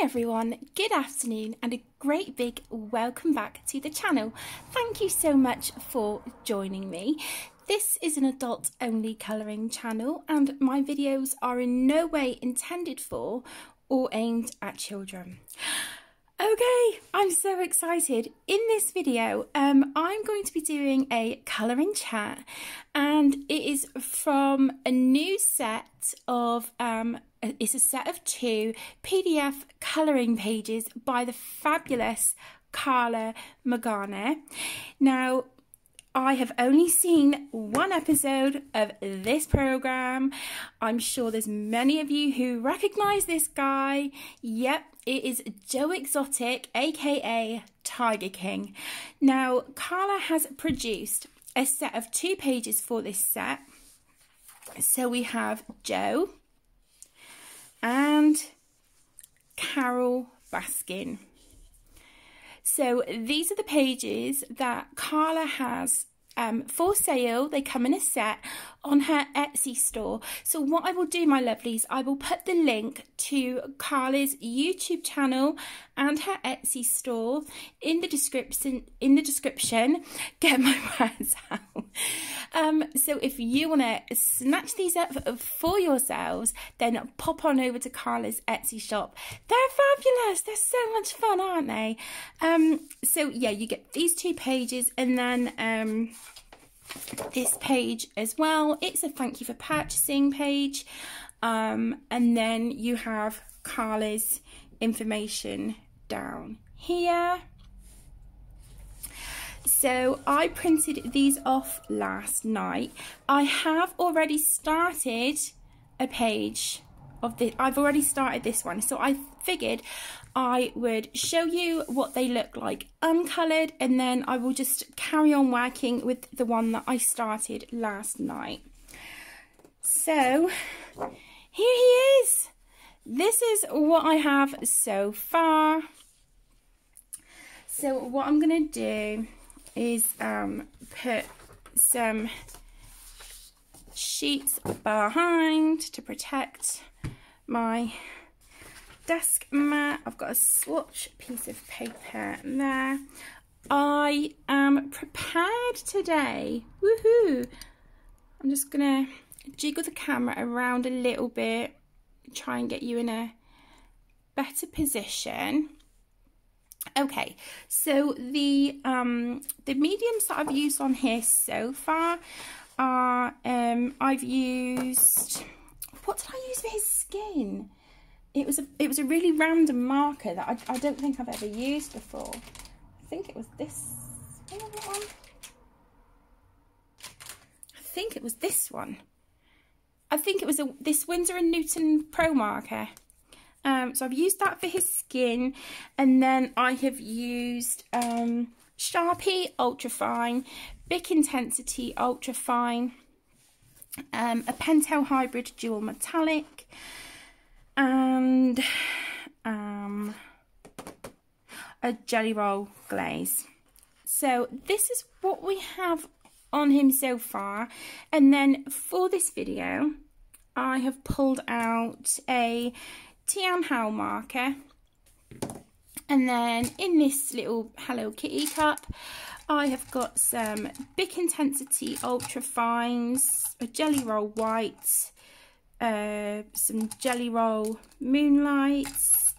everyone, good afternoon and a great big welcome back to the channel. Thank you so much for joining me. This is an adult only colouring channel and my videos are in no way intended for or aimed at children. Okay, I'm so excited. In this video, I'm going to be doing a colouring chat and it is from a new set of, it's a set of 2 PDF colouring pages by the fabulous Karla Magaña. Now, I have only seen one episode of this programme. I'm sure there's many of you who recognise this guy. Yep, it is Joe Exotic, aka Tiger King. Now, Karla has produced a set of 2 pages for this set. So we have Joe and Carol Baskin. So these are the pages that Karla has for sale. They come in a set on her Etsy store. So what I will do, my lovelies, I will put the link to Karla's YouTube channel and her Etsy store in the description. Get my words out. So if you want to snatch these up for yourselves, then pop on over to Karla's Etsy shop. They're fabulous. They're so much fun, aren't they? So yeah, you get these 2 pages and then this page as well. It's a thank you for purchasing page, and then you have Karla's information down here. So I printed these off last night. I have already started a page of this. I've already started this one, so I figured I would show you what they look like uncoloured, and then I will just carry on working with the one that I started last night. So here he is. This is what I have so far. So what I'm going to do is put some sheets behind to protect my desk mat. I've got a swatch piece of paper there. I am prepared today. Woohoo! I'm just gonna jiggle the camera around a little bit, try and get you in a better position. Okay, so the mediums that I've used on here so far are I've used, what did I use for his skin? It was a really random marker that I don't think I've ever used before. I think it was this one. I think it was this one. I think it was this Winsor & Newton Pro marker. So I've used that for his skin, and then I have used Sharpie Ultra Fine, Bic Intensity Ultra Fine, a Pentel Hybrid Dual Metallic, and a Jelly Roll Glaze. So this is what we have on him so far, and then for this video I have pulled out a Tian Hao marker, and then in this little Hello Kitty cup I have got some Bic Intensity Ultra Fines, a Jelly Roll White, some Jelly Roll Moonlights,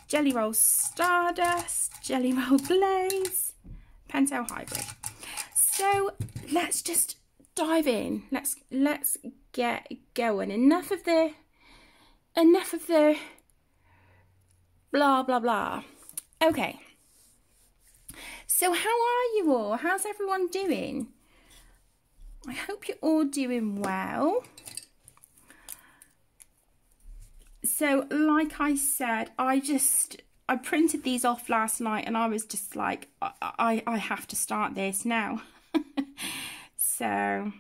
Jelly Roll Stardust, Jelly Roll Glaze, Pentel Hybrid. So let's just dive in. Let's get going. Enough of the blah blah blah. Okay, so how are you all? How's everyone doing? I hope you're all doing well. So like I said, I printed these off last night and I was just like, I have to start this now. So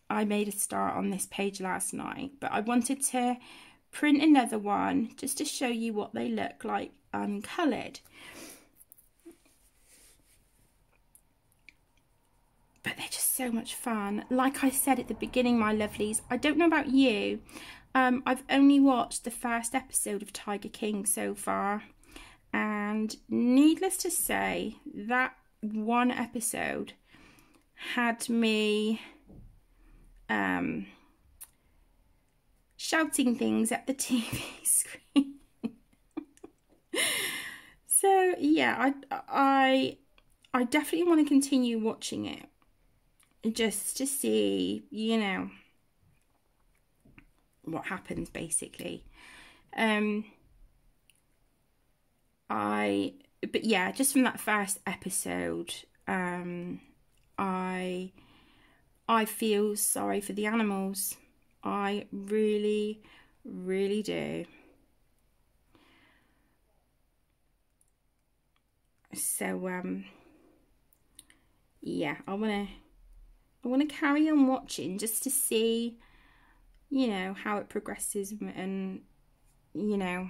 I made a start on this page last night, but I wanted to print another one just to show you what they look like uncoloured. But they're just so much fun. Like I said at the beginning, my lovelies, I don't know about you, I've only watched the first episode of Tiger King so far, and needless to say, that one episode had me shouting things at the TV screen. So yeah, I definitely want to continue watching it, just to see, you know, what happens basically. But yeah, just from that first episode, I feel sorry for the animals. I really, really do. So yeah, I wanna carry on watching just to see, you know, how it progresses and, you know,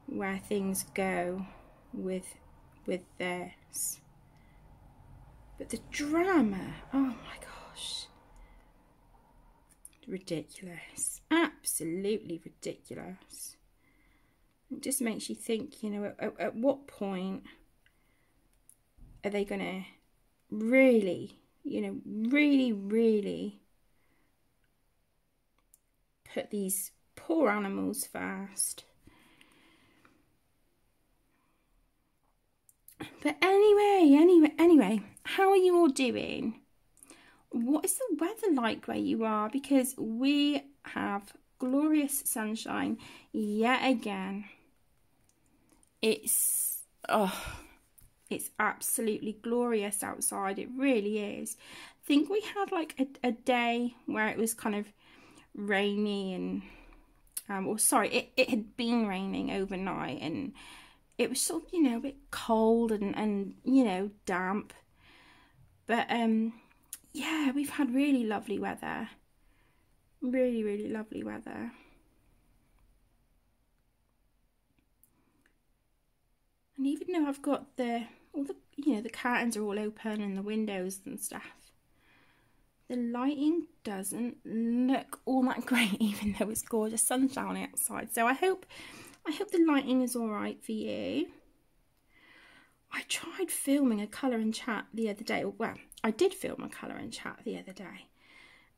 where things go with this. But the drama, oh my gosh, ridiculous, absolutely ridiculous. It just makes you think, you know, at what point are they gonna really, you know, really put these poor animals first? But anyway, how are you all doing? What is the weather like where you are? Because we have glorious sunshine yet again. It's absolutely glorious outside. It really is. I think we had like a day where it was kind of rainy and it had been raining overnight, and it was sort of, you know, a bit cold and you know, damp. But yeah, we've had really lovely weather. Really lovely weather. And even though I've got all the you know, the curtains are all open and the windows and stuff, the lighting doesn't look all that great, even though it's gorgeous sunshine outside. So I hope the lighting is all right for you. I tried filming a colour and chat the other day. Well, I did film a colour and chat the other day,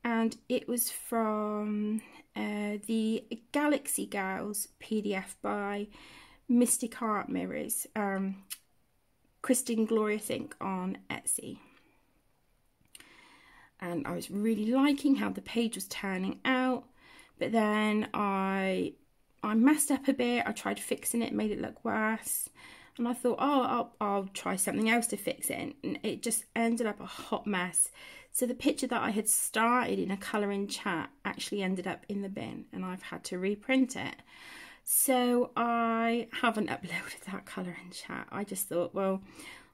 and it was from the Galaxy Girls PDF by Mystic Art Mirrors, Kristen Gloria Think on Etsy. And I was really liking how the page was turning out, but then I messed up a bit. I tried fixing it, made it look worse, and I thought, oh, I'll try something else to fix it, and it just ended up a hot mess. So the picture that I had started in a colour and chat actually ended up in the bin, and I've had to reprint it. So I haven't uploaded that colour and chat. I just thought, well,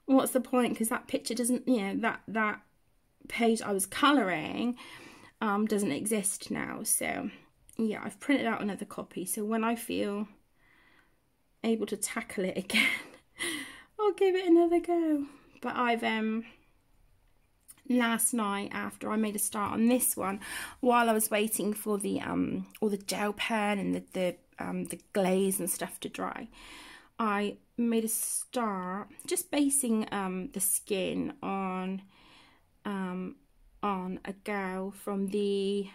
what's the point? Because that picture doesn't, you know, that page I was colouring doesn't exist now. So yeah, I've printed out another copy, so when I feel able to tackle it again, I'll give it another go. But I've last night, after I made a start on this one, while I was waiting for the all the gel pen and the glaze and stuff to dry, I made a start just basing the skin on a girl from the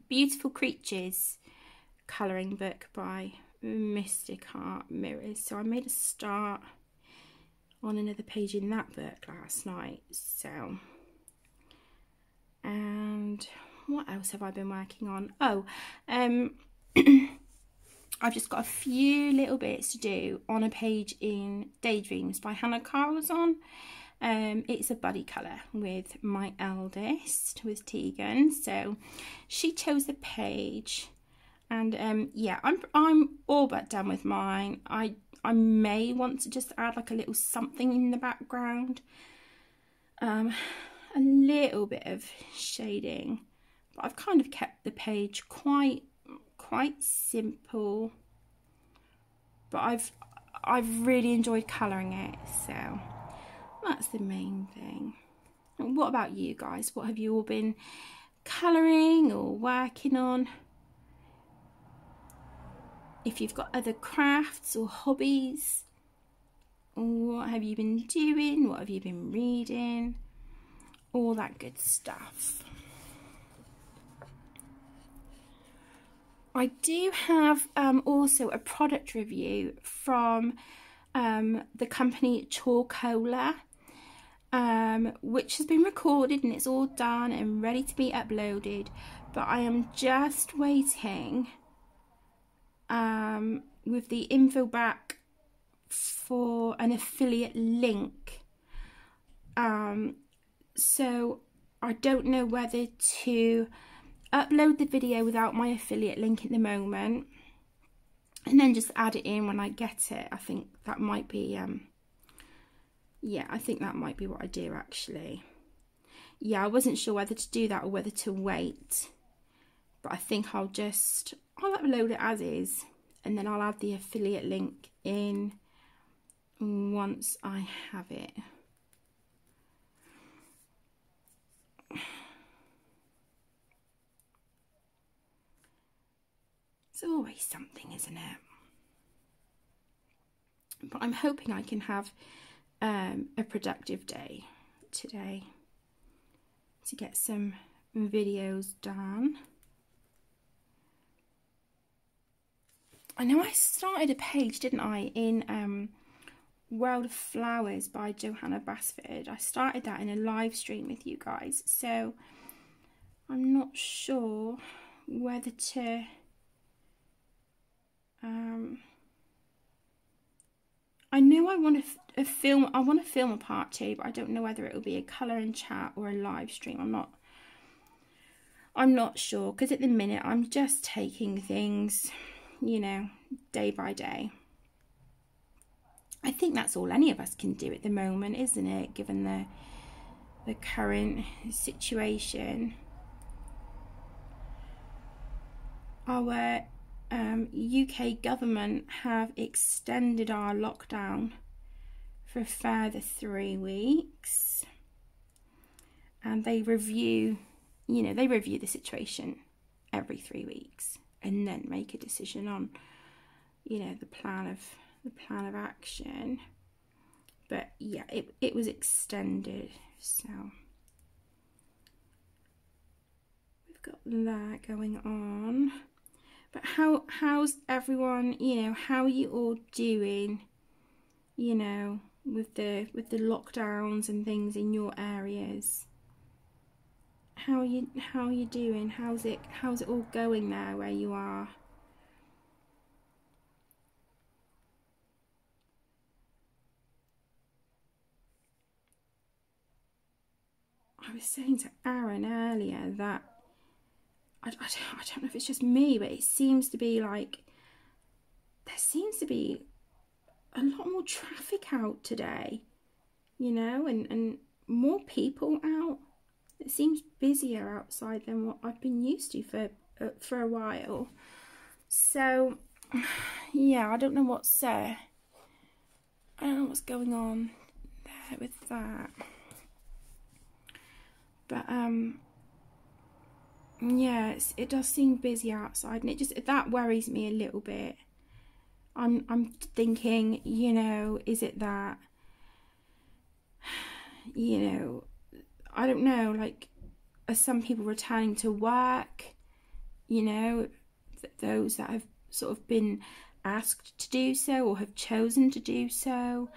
Beautiful Creatures colouring book by Mystic Art Mirrors. So I made a start on another page in that book last night. So, and what else have I been working on? Oh, I've just got a few little bits to do on a page in Daydreams by Hannah Carlson. It's a buddy colour with my eldest, with Tegan. So she chose the page, and yeah, I'm all but done with mine. I may want to just add like a little something in the background, a little bit of shading, but I've kind of kept the page quite simple. But I've really enjoyed colouring it, so that's the main thing. And what about you guys? What have you all been colouring or working on. If you've got other crafts or hobbies, what have you been doing? What have you been reading? All that good stuff. I do have also a product review from the company Cola, which has been recorded and it's all done and ready to be uploaded, but I am just waiting with the info back for an affiliate link. So I don't know whether to upload the video without my affiliate link at the moment and then just add it in when I get it. I think that might be yeah, I think that might be what I do actually. Yeah, I wasn't sure whether to do that or whether to wait, but I think I'll upload it as is and then I'll add the affiliate link in once I have it. It's always something, isn't it? But I'm hoping I can have a productive day today to get some videos done. I know I started a page, didn't I, in World of Flowers by Johanna Basford. I started that in a live stream with you guys, so I'm not sure whether to I know I want to film a part 2, but I don't know whether it will be a colour and chat or a live stream. I'm not sure, because at the minute I'm just taking things, you know, day by day. I think that's all any of us can do at the moment, isn't it, given the current situation. Our UK government have extended our lockdown for a further 3 weeks, and they review the situation every 3 weeks and then make a decision on, you know, the plan of action. But yeah, it was extended, so we've got that going on. But how's everyone, you know, how are you all doing, you know, with the lockdowns and things in your areas? How are you doing? How's it all going there where you are? I was saying to Aaron earlier that I don't know if it's just me, but it seems to be like there seems to be a lot more traffic out today, you know, and more people out. It seems busier outside than what I've been used to for a while. So yeah, I don't know what's going on there with that. But yeah, it does seem busy outside, and that worries me a little bit. I'm thinking, you know, is it that, you know, I don't know, like, are some people returning to work, you know, those that have sort of been asked to do so or have chosen to do so,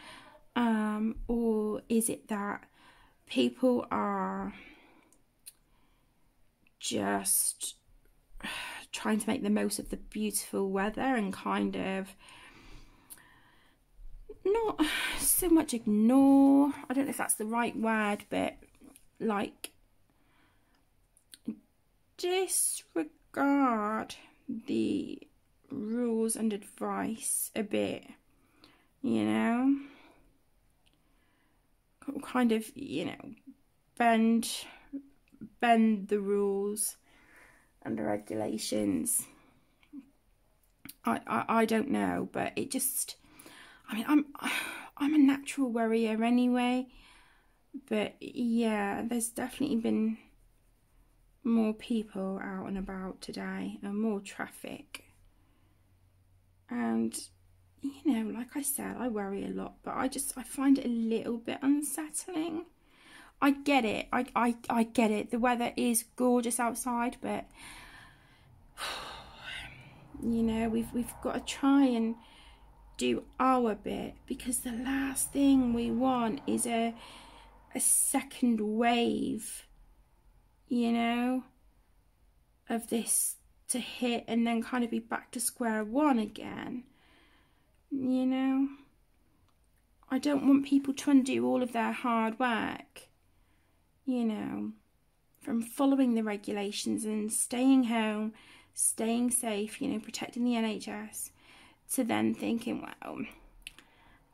or is it that people are just trying to make the most of the beautiful weather and kind of not so much ignore, I don't know if that's the right word, but like disregard the rules and advice a bit, you know, kind of, you know, bend the rules and the regulations. I don't know, but it just, I mean, I'm a natural worrier anyway, but yeah, there's definitely been more people out and about today and more traffic. And, you know, like I said, I worry a lot, but I find it a little bit unsettling. I get it. I get it. The weather is gorgeous outside, but you know, we've got to try and do our bit, because the last thing we want is a second wave, you know, of this to hit and then kind of be back to square one again. You know, I don't want people to undo all of their hard work, you know, from following the regulations and staying home, staying safe, you know, protecting the NHS, to then thinking, well,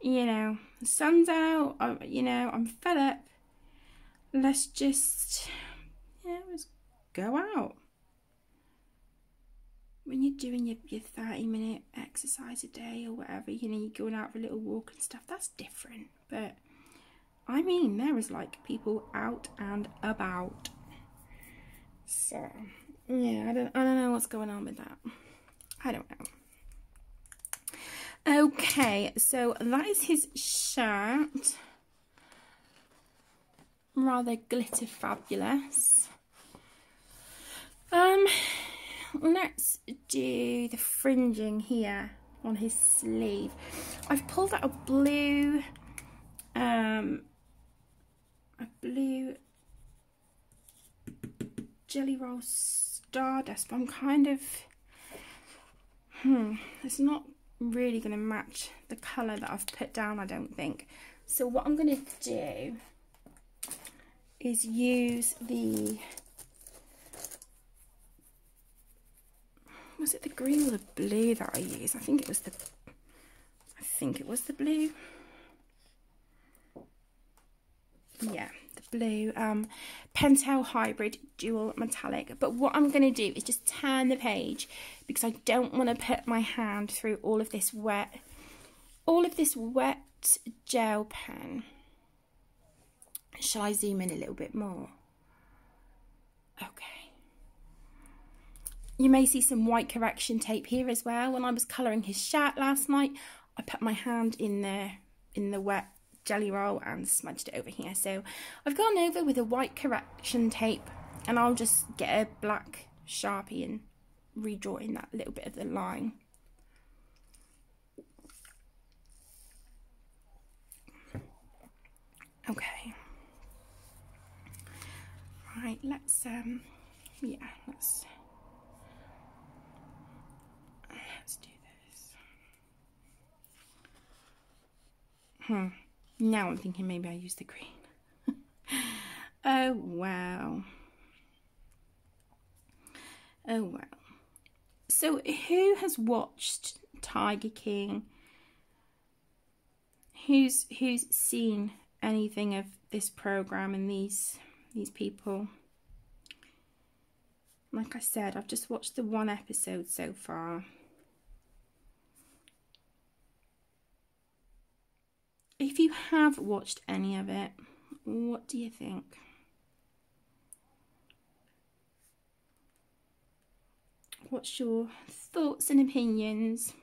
you know, the sun's out, you know, I'm fed up, let's just, you know, let's go out. When you're doing your 30-minute exercise a day or whatever, you know, you're going out for a little walk and stuff, that's different. But I mean, there is like people out and about. So yeah, I don't know what's going on with that. I don't know. Okay, so that is his shirt. Rather glitter fabulous. Let's do the fringing here on his sleeve. I've pulled out a blue Jelly Roll Stardust, but I'm kind of it's not really going to match the colour that I've put down, I don't think. So what I'm going to do is use the, was it the green or the blue that I used? I think it was the blue. Yeah, the blue Pentel Hybrid Dual Metallic. But what I'm going to do is just turn the page, because I don't want to put my hand through all of this wet gel pen. Shall I zoom in a little bit more? Okay. You may see some white correction tape here as well. When I was colouring his shirt last night, I put my hand in the wet jelly roll and smudged it over here. So I've gone over with a white correction tape, and I'll just get a black Sharpie and redraw in that little bit of the line. Okay. Right, let's do this. Now I'm thinking maybe I use the green. Oh wow. Oh wow. So who has watched Tiger King? Who's seen anything of this program and these people? Like I said, I've just watched the one episode so far. If you have watched any of it, what do you think? What's your thoughts and opinions?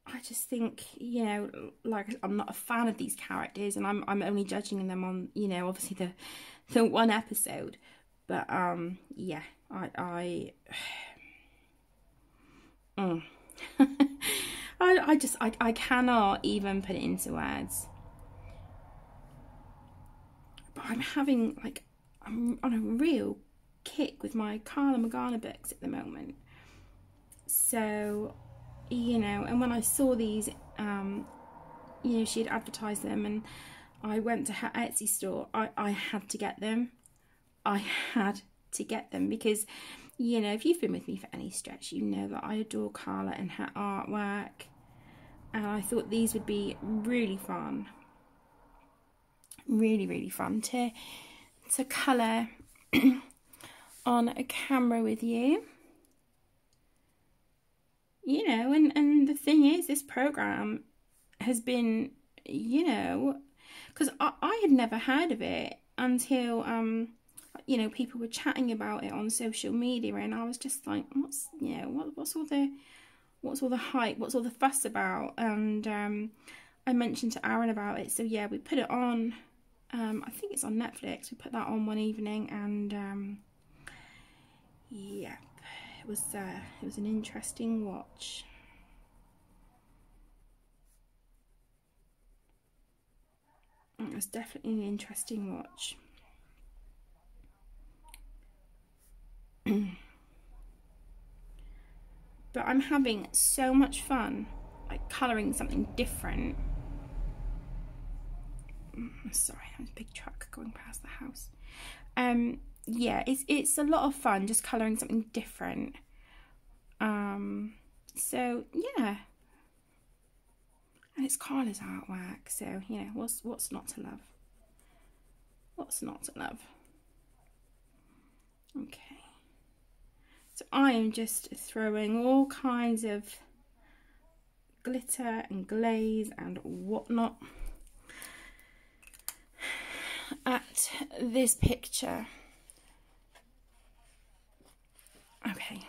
I just think, you know, like, I'm not a fan of these characters, and I'm only judging them on, you know, obviously the one episode. But yeah, I cannot even put it into words. But I'm having, like, I'm on a real kick with my Karla Magaña books at the moment. So, you know, and when I saw these, you know, she had advertised them, and I went to her Etsy store, I had to get them. I had to get them because, you know, if you've been with me for any stretch, you know that I adore Karla and her artwork. And I thought these would be really fun. Really, really fun to colour on a camera with you. you know, and the thing is, this program has been, you know, because I had never heard of it until you know, people were chatting about it on social media, and I was just like, what's, you know, what's all the hype, what's all the fuss about? And I mentioned to Aaron about it, so yeah, we put it on. I think it's on Netflix. We put that on one evening, and yeah, it was an interesting watch. It was definitely an interesting watch. But I'm having so much fun, like colouring something different. Sorry, there's a big truck going past the house. Yeah, it's a lot of fun just colouring something different. So yeah, and it's Karla's artwork, so you know, what's not to love? What's not to love? Okay. So I am just throwing all kinds of glitter and glaze and whatnot at this picture. Okay.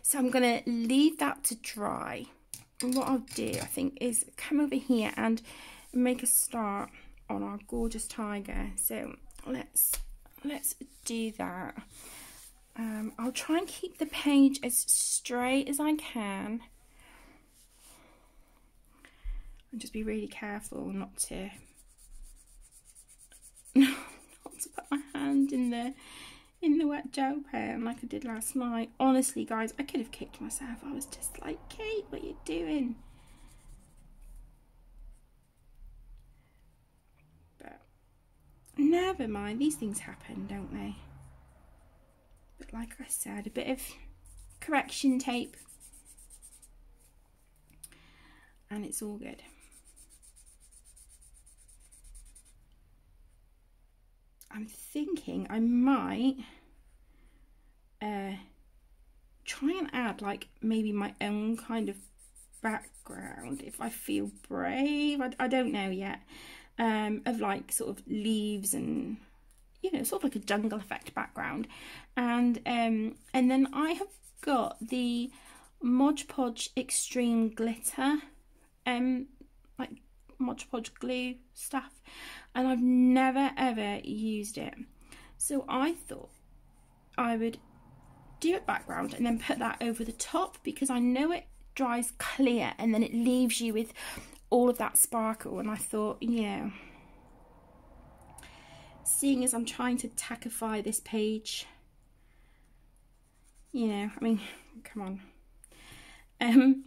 So I'm going to leave that to dry. And what I'll do, I think, is come over here and make a start on our gorgeous tiger. So let's do that. I'll try and keep the page as straight as I can, and just be really careful not to put my hand in the wet gel pen like I did last night. Honestly, guys, I could have kicked myself. I was just like, Kate, what are you doing? But never mind, these things happen, don't they? But like I said, a bit of correction tape and it's all good. I'm thinking I might try and add like maybe my own kind of background if I feel brave. I don't know yet. Of like sort of leaves and, you know, sort of like a jungle effect background, and then I have got the Mod Podge Extreme Glitter, like Mod Podge glue stuff, and I've never ever used it, so I thought I would do a background and then put that over the top, because I know it dries clear and then it leaves you with all of that sparkle. And I thought, you know, seeing as I'm trying to tackify this page, you know, I mean, come on,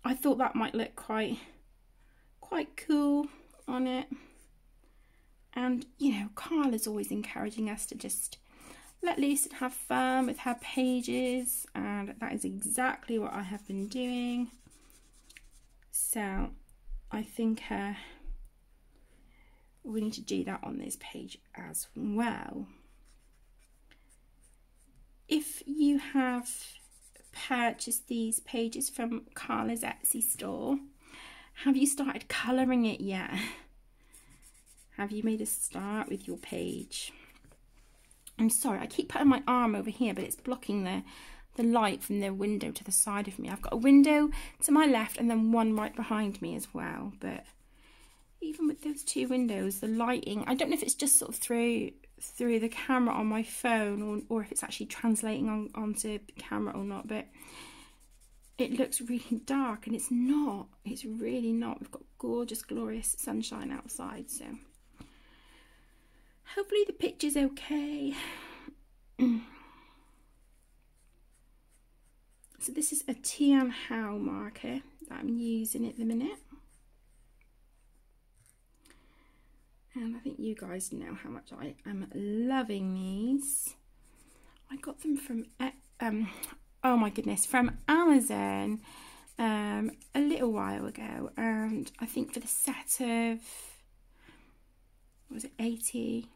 I thought that might look quite cool on it. And you know, Karla's always encouraging us to just let loose and have fun with her pages, and that is exactly what I have been doing. So I think we need to do that on this page as well. If you have purchased these pages from Karla's Etsy store, have you started colouring it yet? Have you made a start with your page? I'm sorry, I keep putting my arm over here, but it's blocking the light from the window to the side of me. I've got a window to my left and then one right behind me as well. But even with those two windows, the lighting, I don't know if it's just sort of through the camera on my phone, or if it's actually translating onto the camera or not, but it looks really dark, and it's not. It's really not. We've got gorgeous, glorious sunshine outside, so hopefully the picture's okay. So this is a Tian Hao marker that I'm using at the minute. And I think you guys know how much I am loving these. I got them from, oh my goodness, from Amazon a little while ago. And I think for the set of, what was it, 80?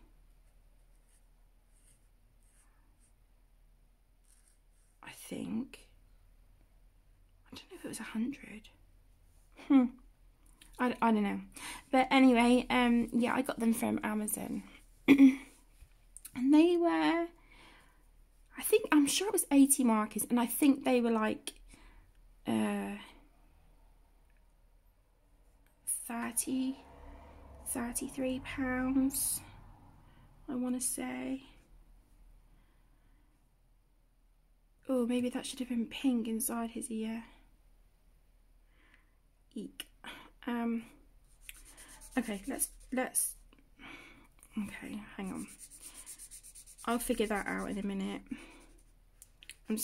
I I think. I don't know if it was 100. I don't know. But anyway, yeah, I got them from Amazon. And they were, I'm sure it was 80 markers, and I think they were like 33 pounds, I want to say. Oh, maybe that should have been pink inside his ear. Eek. Okay, let's okay, hang on. I'll figure that out in a minute.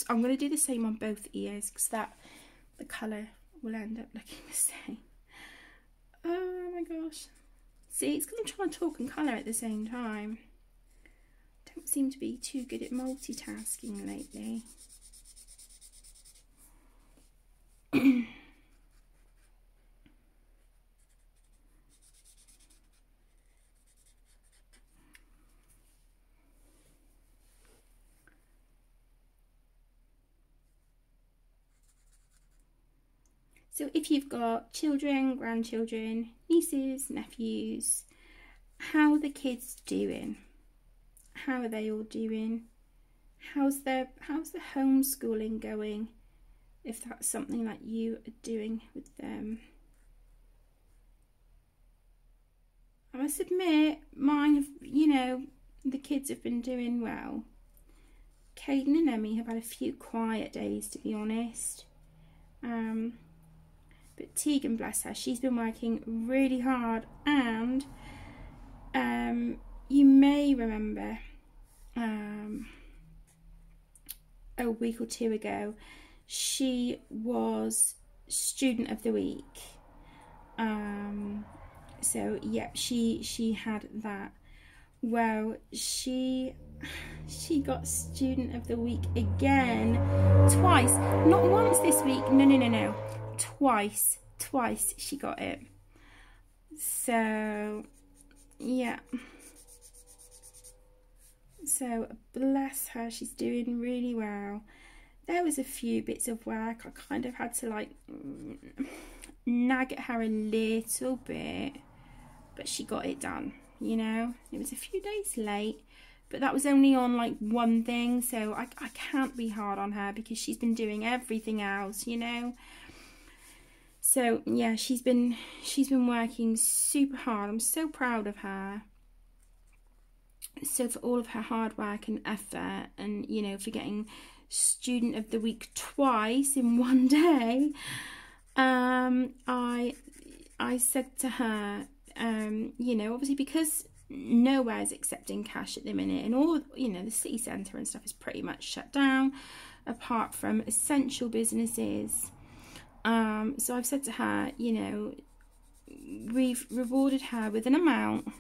I'm going to do the same on both ears, because the colour will end up looking the same. Oh my gosh. See, it's because I'm trying to talk and colour at the same time. Don't seem to be too good at multitasking lately. So if you've got children, grandchildren, nieces, nephews, how are the kids doing? How are they all doing? How's the homeschooling going? If that's something that you are doing with them. I must admit, mine have, you know, the kids have been doing well. Caden and Emmy have had a few quiet days, to be honest. But Tegan, bless her, she's been working really hard, and you may remember a week or two ago, she was Student of the Week. So yeah, she had that. Well, she got Student of the Week again, twice. Not once this week. No. Twice she got it. So yeah, so bless her, she's doing really well. There was a few bits of work I kind of had to like nag at her a little bit, but she got it done, you know. It was a few days late, but that was only on like one thing, so I can't be hard on her because she's been doing everything else, you know. So yeah, she's been working super hard. I'm so proud of her. So for all of her hard work and effort, and you know, for getting Student of the Week twice in one day, I said to her, you know, obviously because nowhere's accepting cash at the minute, and all, you know, the city centre and stuff is pretty much shut down, apart from essential businesses. So I've said to her, you know, we've rewarded her with an amount.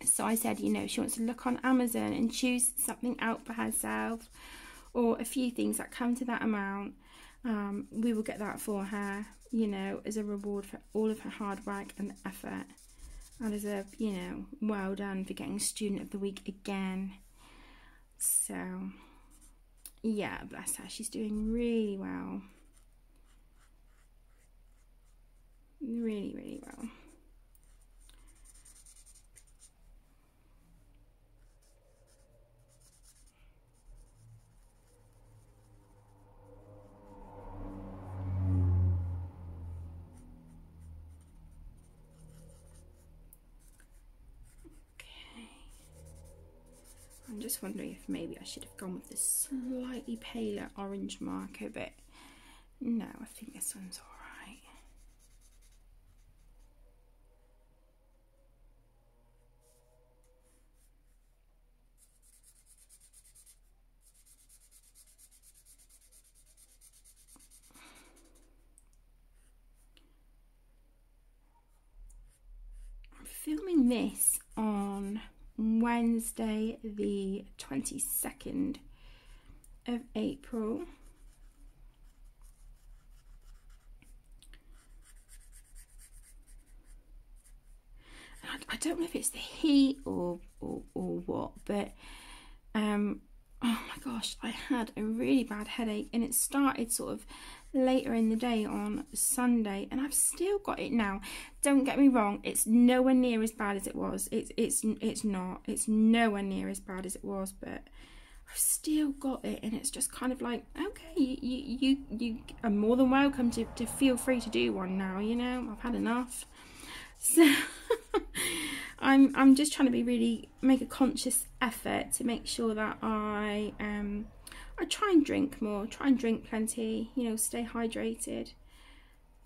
So I said, you know, she wants to look on Amazon and choose something out for herself, or a few things that come to that amount. We will get that for her, you know, as a reward for all of her hard work and effort, and as a, you know, well done for getting Student of the Week again. So yeah, bless her, she's doing really well. Really well. Okay. I'm just wondering if maybe I should have gone with this slightly paler orange marker, but no, I think this one's all right. Filming this on Wednesday the 22nd of April. I don't know if it's the heat or what, but oh my gosh, gosh, I had a really bad headache, and it started sort of later in the day on Sunday, and I've still got it now. Don't get me wrong, it's nowhere near as bad as it was. It's not. It's nowhere near as bad as it was, but I've still got it, and it's just kind of like, okay, you are more than welcome to feel free to do one now, you know. I've had enough. So I'm just trying to make a conscious effort to make sure that I try and drink more, try and drink plenty, you know, stay hydrated,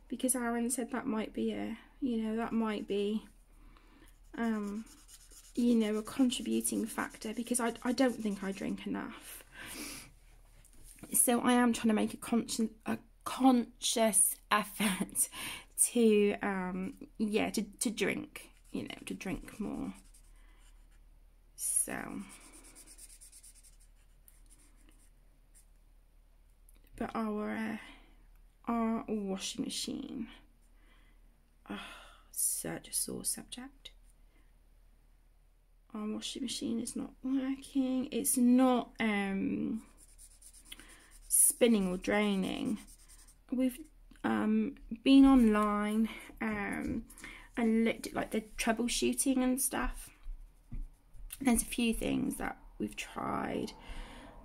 because Aaron said that might be a contributing factor, because I don't think I drink enough. So I am trying to make a conscious effort to drink, you know, to drink more. So, but our washing machine, such a sore subject. Our washing machine is not working. It's not spinning or draining. We've been online and looked at like the troubleshooting and stuff. There's a few things that we've tried.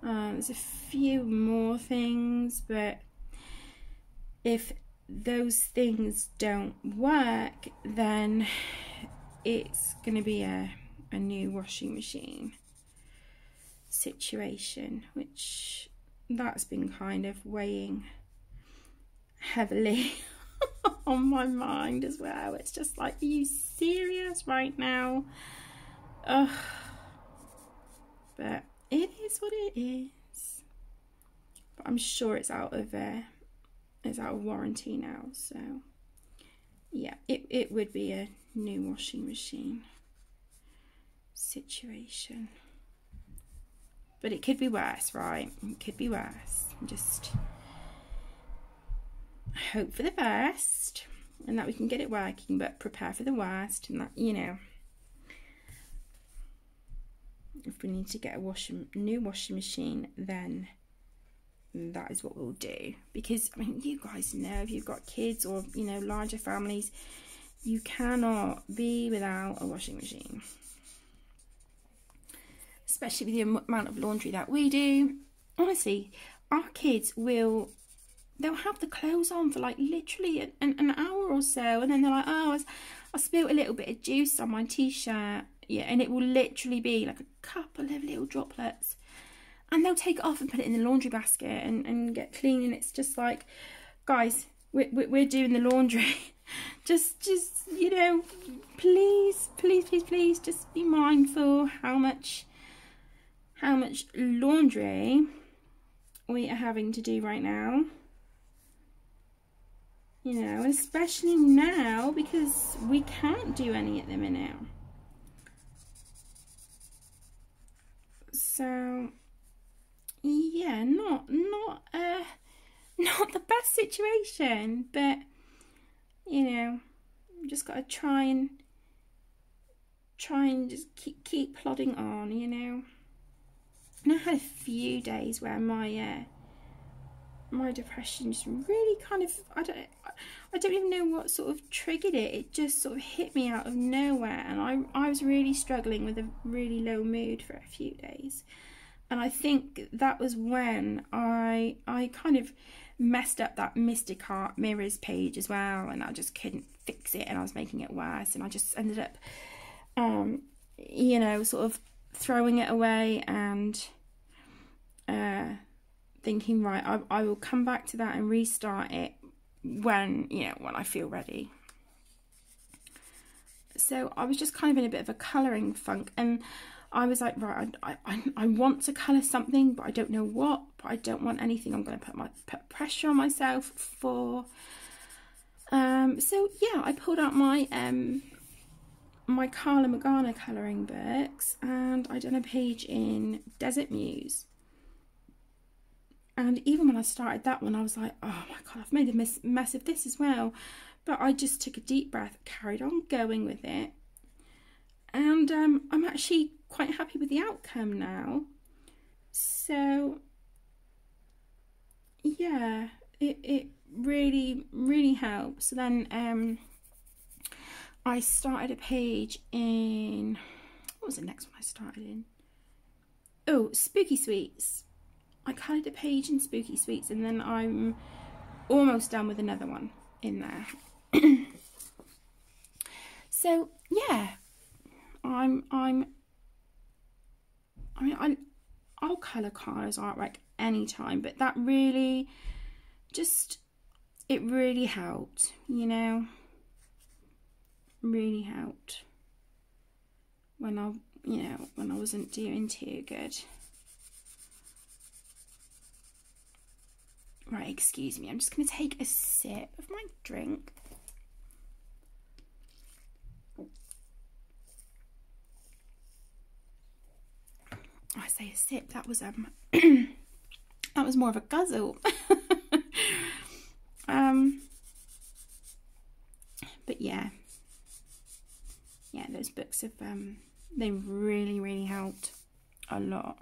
There's a few more things, but if those things don't work, then it's going to be a new washing machine situation, which that's been kind of weighing heavily on my mind as well. It's just like, are you serious right now? Ugh. But it is what it is. But I'm sure it's out of warranty now, so yeah, it would be a new washing machine situation. But it could be worse, right? It could be worse. Just hope for the best and that we can get it working, but prepare for the worst, and that, you know, if we need to get a new washing machine, then that is what we'll do. Because, I mean, you guys know, if you've got kids or, you know, larger families, you cannot be without a washing machine. Especially with the amount of laundry that we do. Honestly, our kids they'll have the clothes on for like literally an hour or so, and then they're like, oh, I spilled a little bit of juice on my t-shirt. Yeah, and it will literally be like a couple of little droplets, and they'll take it off and put it in the laundry basket and get clean. And it's just like, guys, we're doing the laundry. just you know, please just be mindful how much laundry we are having to do right now. You know, especially now, because we can't do any at the minute. So yeah, not the best situation, but you know, just got to try and just keep plodding on, you know. And I had a few days where my depression just really kind of, I don't even know what sort of triggered it. It just sort of hit me out of nowhere, and I was really struggling with a really low mood for a few days. And I think that was when I kind of messed up that Mystic Heart Mirrors page as well, and I just couldn't fix it, and I was making it worse, and I just ended up you know, sort of throwing it away and thinking, right, I will come back to that and restart it when I feel ready. So I was just kind of in a bit of a colouring funk, and I was like, right, I want to colour something, but I don't know what, but I don't want anything I'm going to put pressure on myself for. So yeah, I pulled out my my Karla Magaña colouring books, and I done a page in Desert Muse. And even when I started that one, I was like, oh my god, I've made a mess of this as well. But I just took a deep breath, carried on going with it, and I'm actually quite happy with the outcome now. So yeah, it really helps. So then I started a page in, what was the next one I started in? Oh, Spooky Sweets. I coloured a page in Spooky Sweets, and then I'm almost done with another one in there. So yeah, I'll colour Karla's artwork anytime, but that really it really helped, you know. Really helped when I wasn't doing too good. Right, excuse me, I'm just going to take a sip of my drink. I say a sip, that was that was more of a guzzle. But yeah, those books have they really helped a lot,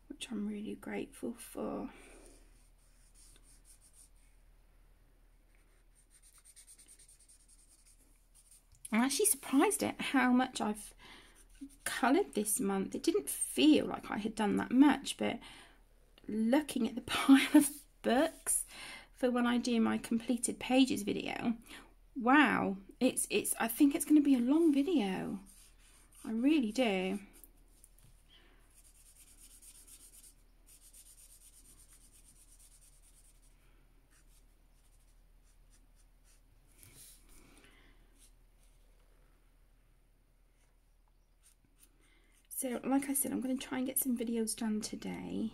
which I'm really grateful for. I'm actually surprised at how much I've coloured this month. It didn't feel like I had done that much, but looking at the pile of books for when I do my completed pages video, wow, I think it's going to be a long video. I really do. So, like I said, I'm going to try and get some videos done today.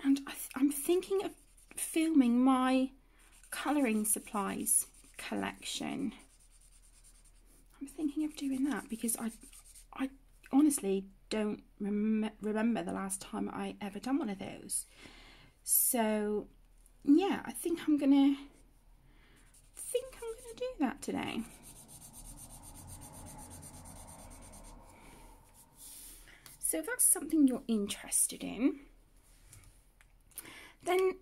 And I'm thinking of filming my colouring supplies collection. I'm thinking of doing that because I honestly don't remember the last time I ever done one of those. So, yeah, I think I'm gonna do that today. So if that's something you're interested in, then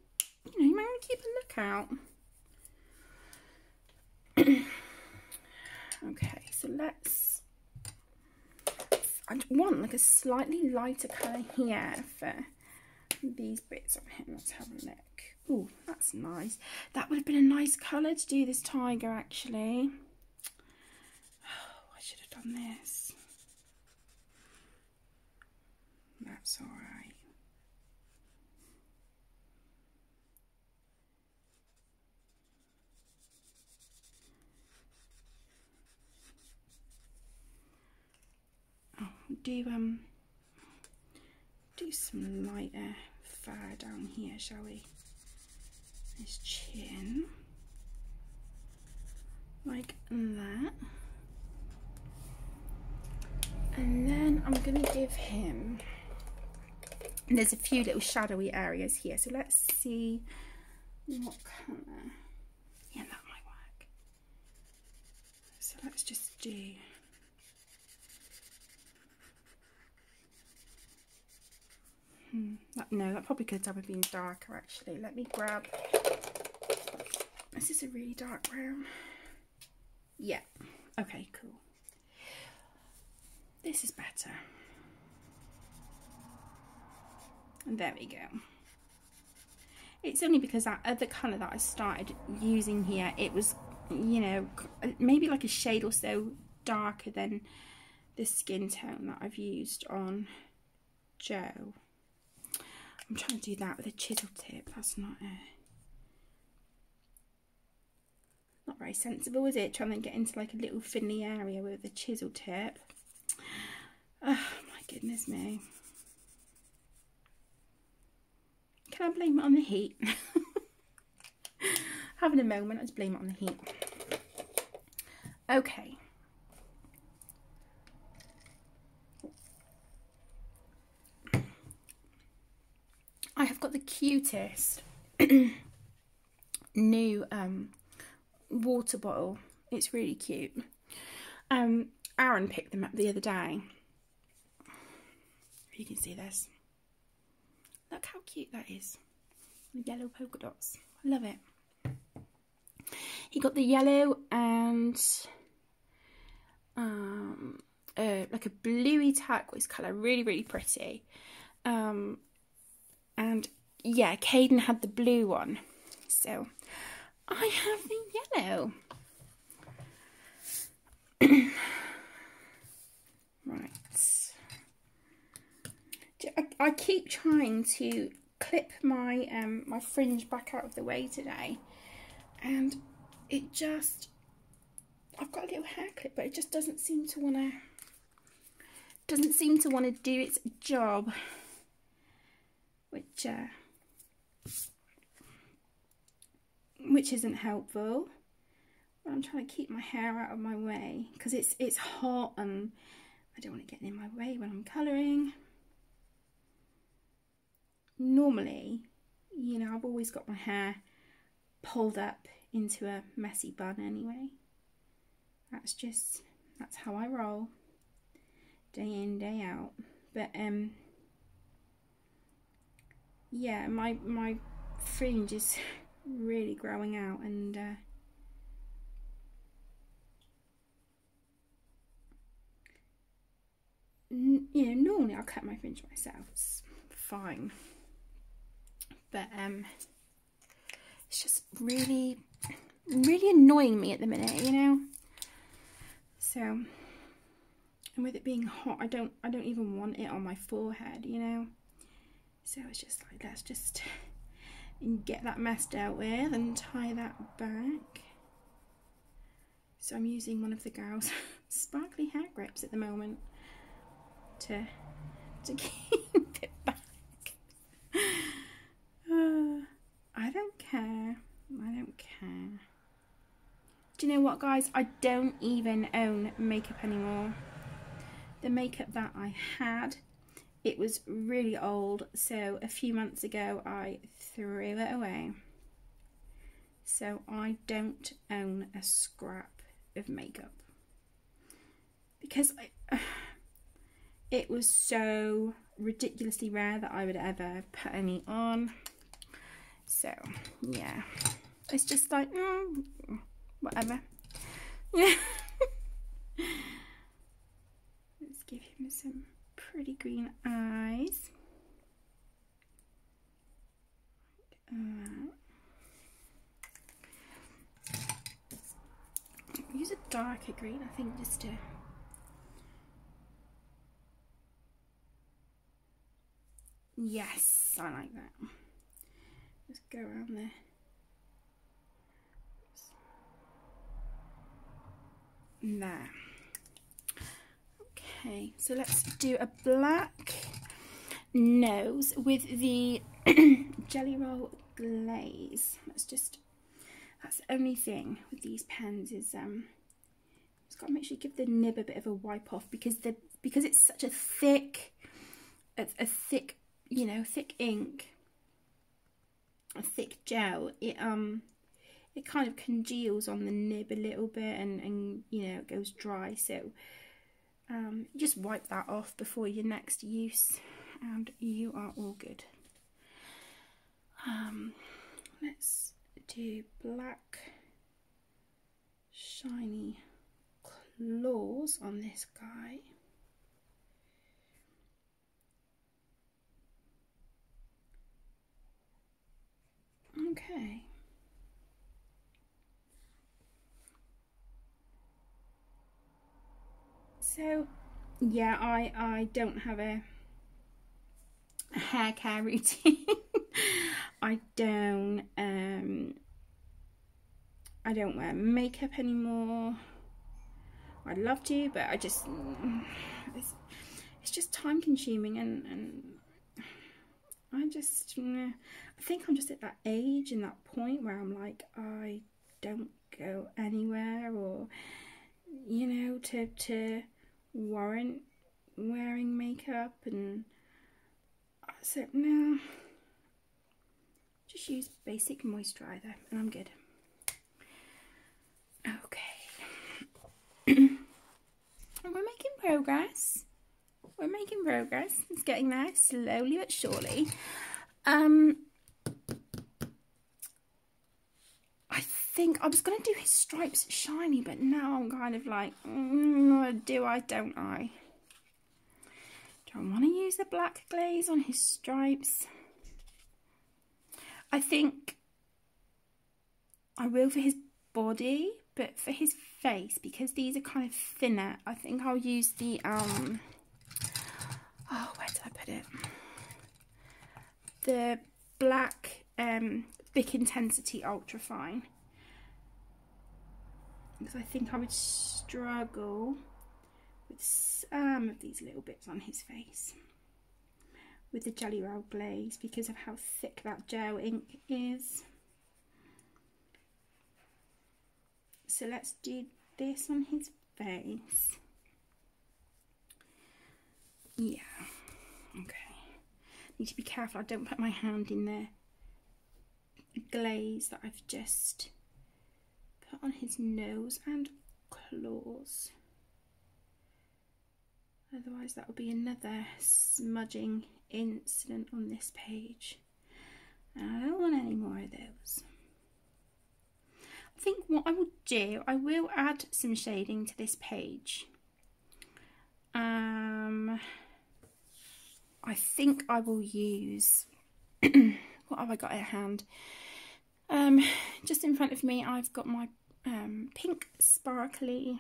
you might want to keep a lookout. Okay, so I want like a slightly lighter colour here for these bits on here. Let's have a look. Oh, that's nice. That would have been a nice colour to do this tiger, actually. Oh, I should have done this. That's all right. Oh, do some lighter fur down here, shall we? His chin, like that. And then I'm gonna give him, and there's a few little shadowy areas here, so let's see what colour. Yeah, that might work. So let's just do no, that probably could have done with being darker, actually. Let me grab, is this a really dark brown? Yeah, okay, cool. This is better. And there we go. It's only because that other colour that I started using here, it was, you know, maybe like a shade or so darker than the skin tone that I've used on Joe. I'm trying to do that with a chisel tip. That's not very sensible, is it? Trying to get into like a little thinly area with a chisel tip. Oh my goodness me. Can I blame it on the heat? Having a moment, I just blame it on the heat. Okay. I have got the cutest new water bottle. It's really cute. Aaron picked them up the other day. you can see this. Look how cute that is. The yellow polka dots. I love it. He got the yellow and like a bluey turquoise colour. Really, really pretty. And yeah, Caden had the blue one. So I have the yellow. Right. I keep trying to clip my my fringe back out of the way today, and it just, I've got a little hair clip, but it just doesn't seem to want to do its job, which isn't helpful. But I'm trying to keep my hair out of my way because it's hot and I don't want it getting in my way when I'm colouring. Normally, you know, I've always got my hair pulled up into a messy bun anyway. That's how I roll, day in, day out. But yeah, my fringe is really growing out, and you know, normally I'll cut my fringe myself, it's fine, but it's just really annoying me at the minute, you know. So, and with it being hot, I don't even want it on my forehead, you know. So it's just like, let's just get that mess dealt with and tie that back. So I'm using one of the girls' sparkly hair grips at the moment to keep it back. I don't care. I don't care. Do you know what, guys? I don't even own makeup anymore. The makeup that I had, it was really old, so a few months ago I threw it away. So I don't own a scrap of makeup because it was so ridiculously rare that I would ever put any on. So yeah, it's just like, whatever. Yeah. Let's give him some pretty green eyes. Use a darker green, I think, just to... Yes, I like that. Just go around there. There. Okay, so let's do a black nose with the Jelly Roll Glaze. That's the only thing with these pens is just got to make sure you give the nib a bit of a wipe off, because it's such a thick, you know, thick ink, a thick gel. It kind of congeals on the nib a little bit, and you know, it goes dry. So just wipe that off before your next use, and you are all good. Let's do black shiny claws on this guy. Okay. So yeah, I don't have a hair care routine. I don't wear makeup anymore. I'd love to, but I just it's just time consuming, and I think I'm just at that age and that point where I'm like, I don't go anywhere, or you know, to warrant wearing makeup, and so no, just use basic moisturiser and I'm good. Okay. We're making progress. we're making progress. It's getting there, slowly but surely. I think I was going to do his stripes shiny, but now I'm kind of like, do I, don't I? Do I want to use the black glaze on his stripes? I think I will for his body, but for his face, because these are kind of thinner, I think I'll use the, oh, where did I put it? The black Bic Intensity Ultra Fine. Because I think I would struggle with some of these little bits on his face with the Jelly Roll glaze because of how thick that gel ink is. So let's do this on his face. Yeah, okay. Need to be careful I don't put my hand in the glaze that I've just put on his nose and claws. Otherwise that will be another smudging incident on this page. And I don't want any more of those. I think what I will do, I will add some shading to this page. I think I will use, what have I got at hand? Just in front of me I've got my pink sparkly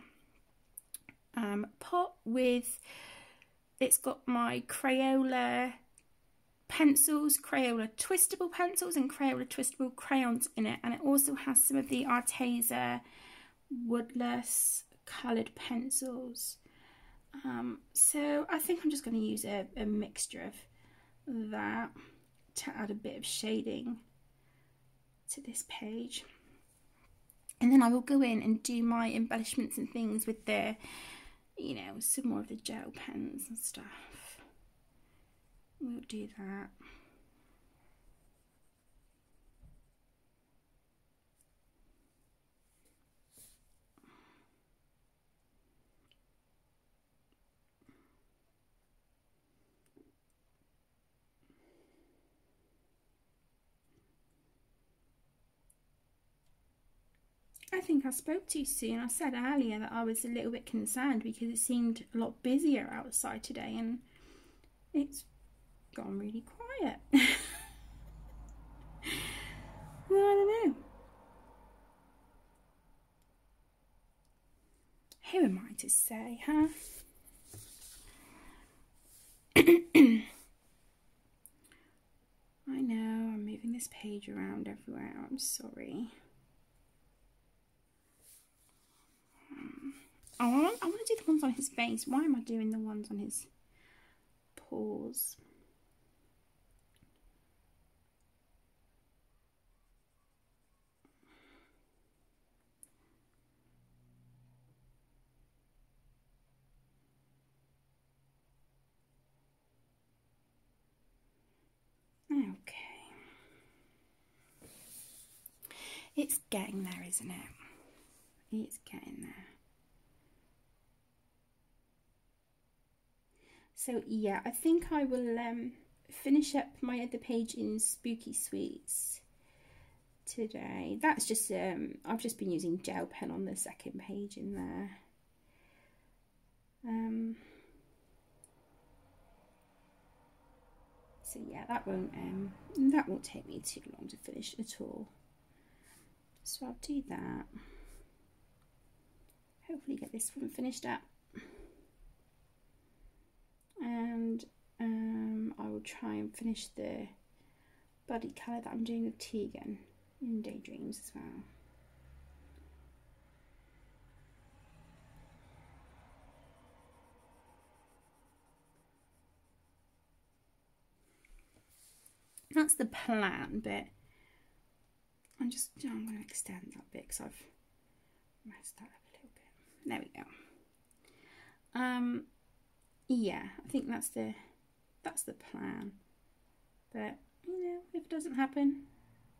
pot with, it's got my Crayola pencils, Crayola twistable pencils and Crayola twistable crayons in it, and it also has some of the Arteza woodless coloured pencils. So I think I'm just going to use a mixture of that to add a bit of shading to this page, and then I will go in and do my embellishments and things with the, you know, some more of the gel pens and stuff. We'll do that. I think I spoke too soon. I said earlier that I was a little bit concerned because it seemed a lot busier outside today and it's gone really quiet. Well, I don't know. Who am I to say, huh? I know, I'm moving this page around everywhere. I'm sorry. Oh, I want to do the ones on his face. Why am I doing the ones on his paws? Okay. It's getting there, isn't it? It's getting there. So yeah, I think I will finish up my other page in Spooky Sweets today. That's just, I've just been using gel pen on the second page in there. So yeah, that won't take me too long to finish at all. So I'll do that. Hopefully get this one finished up. And I will try and finish the body colour that I'm doing with Tegan in Daydreams as well. That's the plan, but I'm going to extend that bit because I've messed that up a little bit. There we go. Yeah, I think that's the plan. But you know, if it doesn't happen,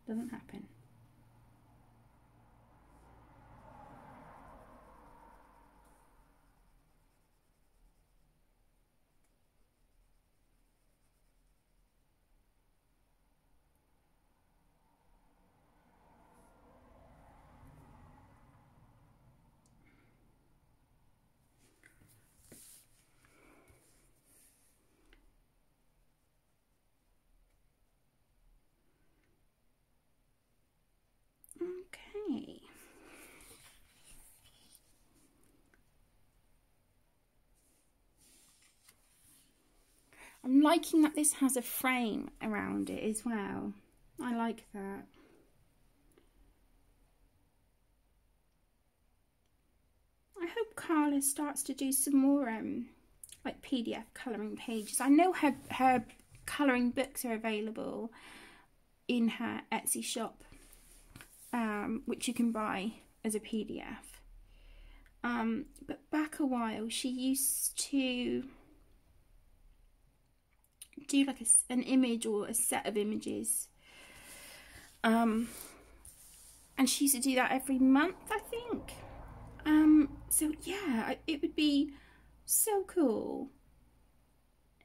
it doesn't happen. I'm liking that this has a frame around it as well. I like that. I hope Karla starts to do some more like PDF colouring pages. I know her colouring books are available in her Etsy shop, which you can buy as a PDF. But back a while, she used to do like an image or a set of images, and she used to do that every month, I think. So yeah, it would be so cool,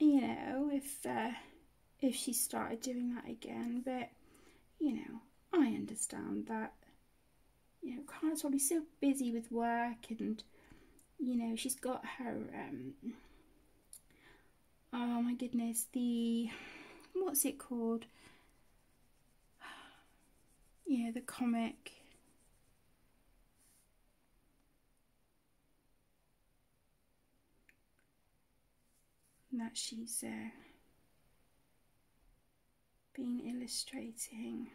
you know, if she started doing that again. But you know, I understand that, you know, Karla's probably so busy with work, and you know, she's got her oh my goodness, what's it called? Yeah, the comic. That she's been illustrating.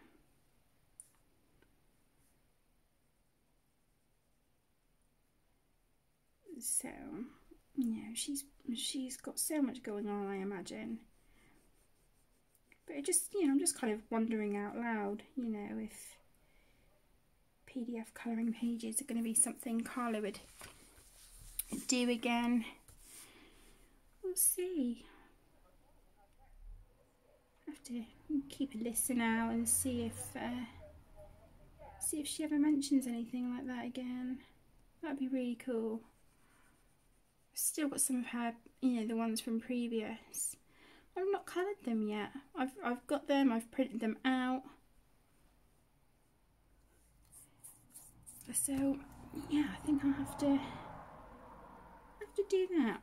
So, you know, she's got so much going on, I imagine. But it just, you know, I'm just kind of wondering out loud, you know, if PDF colouring pages are going to be something Karla would do again. We'll see. I have to keep a listen out and see if she ever mentions anything like that again. That'd be really cool. I've still got some of her, you know, the ones from previous. I've not coloured them yet. I've got them. I've printed them out. So yeah, I think I'll have to do that.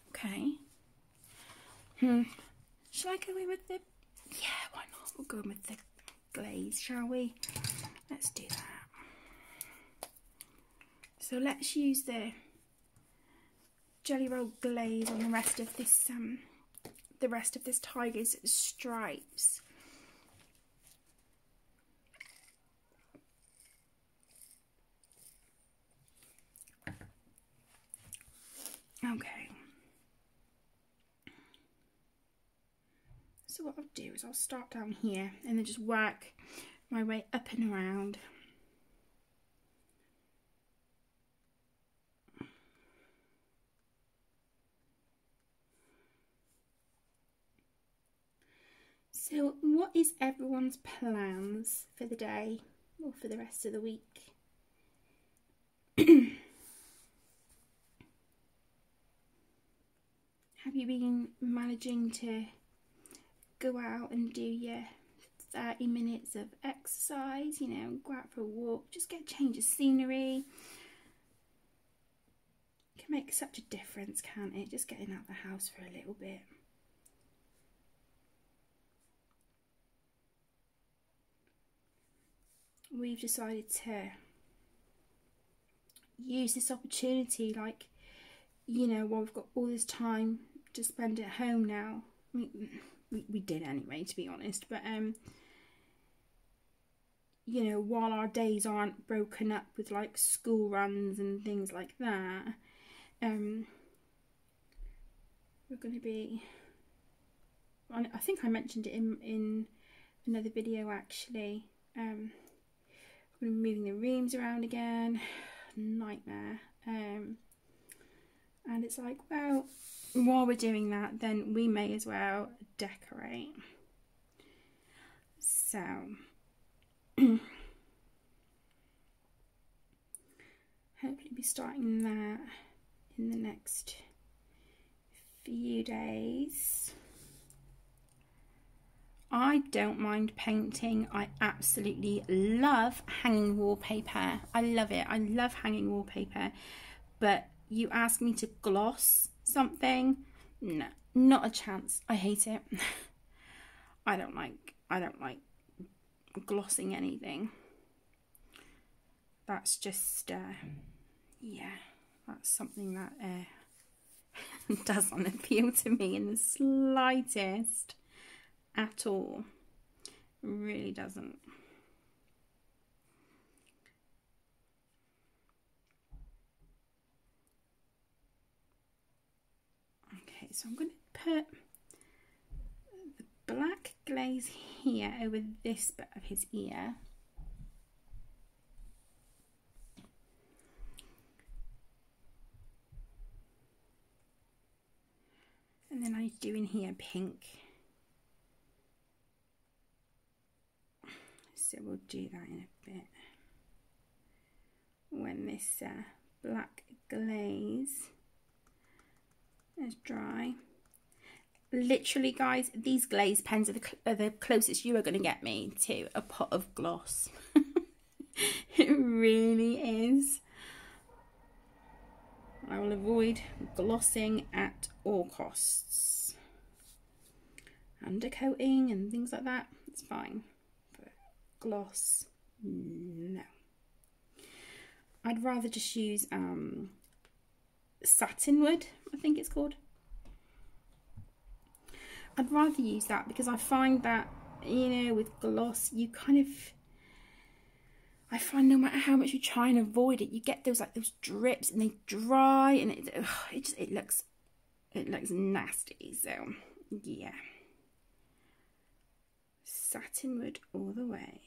Okay. Shall I go in with the... Yeah, why not? We'll go in with the glaze, shall we? Let's do that. So let's use the Jelly Roll glaze on the rest of this tiger's stripes. Okay. So what I'll do is I'll start down here and then just work my way up and around. So what is everyone's plans for the day or for the rest of the week? Have you been managing to go out and do your 30 minutes of exercise, you know, go out for a walk, just get a change of scenery? It can make such a difference, can't it? Just getting out of the house for a little bit. We've decided to use this opportunity, like, you know, while we've got all this time to spend at home now. I mean, we did anyway, to be honest, but you know, while our days aren't broken up with like school runs and things like that, we're going to be, I think I mentioned it in another video actually, we're going to be moving the rooms around again. Nightmare. And it's like, well, while we're doing that, then we may as well decorate. So hopefully be starting that in the next few days. I don't mind painting. I absolutely love hanging wallpaper. I love it. I love hanging wallpaper. But you ask me to gloss something? No, not a chance. I hate it. I don't like glossing anything. That's just yeah, that's something that doesn't appeal to me in the slightest at all. It really doesn't. Okay, so I'm going to put the black glaze here over this bit of his ear. And then I do in here pink. So we'll do that in a bit. When this black glaze is dry. Literally, guys, these glaze pens are the closest you are going to get me to a pot of gloss. It really is. I will avoid glossing at all costs. Undercoating and things like that, it's fine. But gloss, no. I'd rather just use satinwood, I think it's called. I'd rather use that because I find that, you know, with gloss, you kind of, I find no matter how much you try and avoid it, you get those like those drips and they dry and it looks nasty. So yeah, satinwood all the way.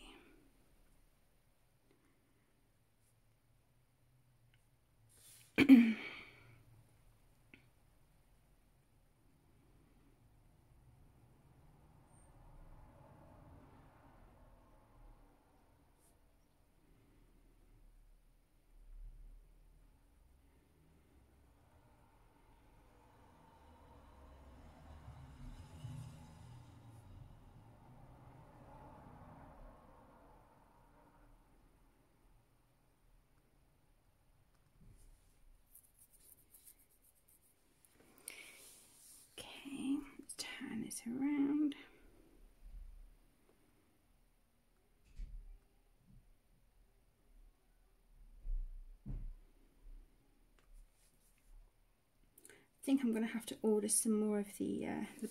Turn it around. I think I'm going to have to order some more of the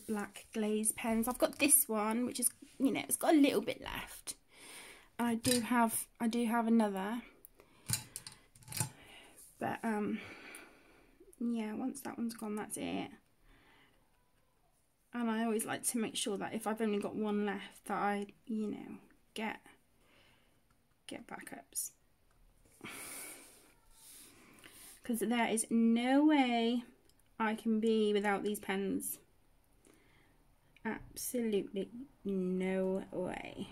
black glaze pens. I've got this one, which is, you know, it's got a little bit left. And I do have another. But yeah, once that one's gone, that's it. And I always like to make sure that if I've only got one left, that I, you know, get backups. Because there is no way I can be without these pens. Absolutely no way.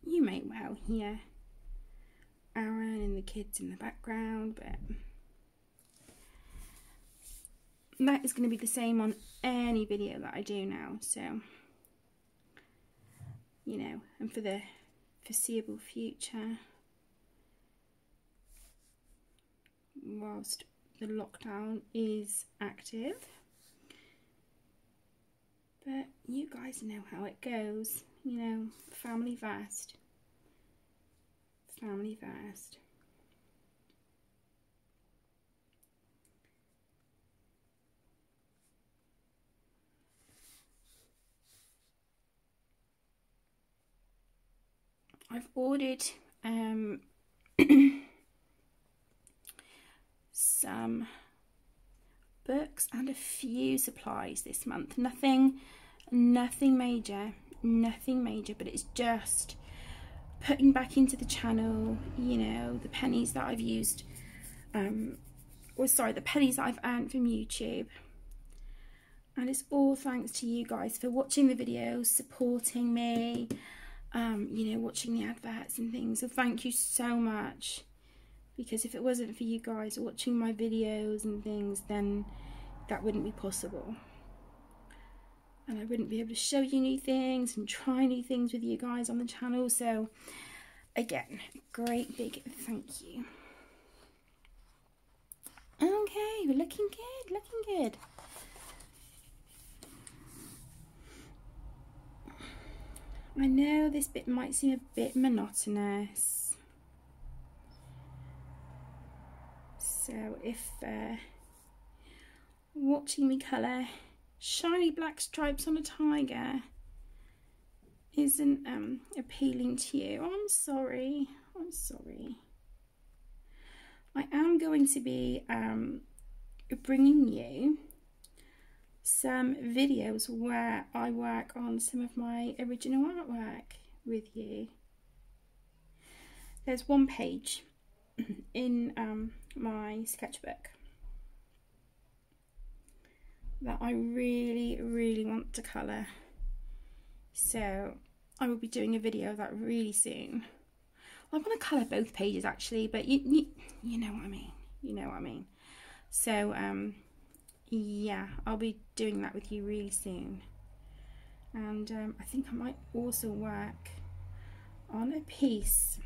You may well hear Aaron and the kids in the background, but that is going to be the same on any video that I do now, so, you know, and for the foreseeable future, whilst the lockdown is active. But you guys know how it goes, you know, family first. Family first. I've ordered some books and a few supplies this month. Nothing major, but it's just putting back into the channel, you know, the pennies that I've used, the pennies that I've earned from YouTube, And it's all thanks to you guys for watching the videos, supporting me, you know, watching the adverts and things. So thank you so much, because if it wasn't for you guys watching my videos and things, then that wouldn't be possible. And I wouldn't be able to show you new things and try new things with you guys on the channel. So again, great big thank you. Okay, we're looking good, looking good. I know this bit might seem a bit monotonous. So if watching me colour shiny black stripes on a tiger isn't appealing to you, I'm sorry. I'm sorry. I am going to be bringing you some videos where I work on some of my original artwork with you. There's one page in my sketchbook that I really want to colour, so I will be doing a video of that really soon. I want to colour both pages actually, but you know what I mean, you know what I mean. So yeah, I'll be doing that with you really soon. And I think I might also work on a piece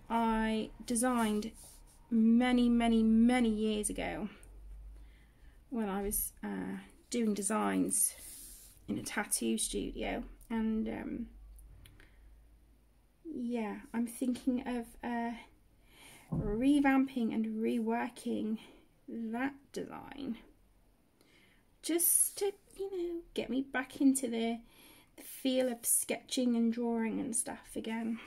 I designed many years ago when I was doing designs in a tattoo studio. And yeah, I'm thinking of revamping and reworking that design, just to, you know, get me back into the feel of sketching and drawing and stuff again.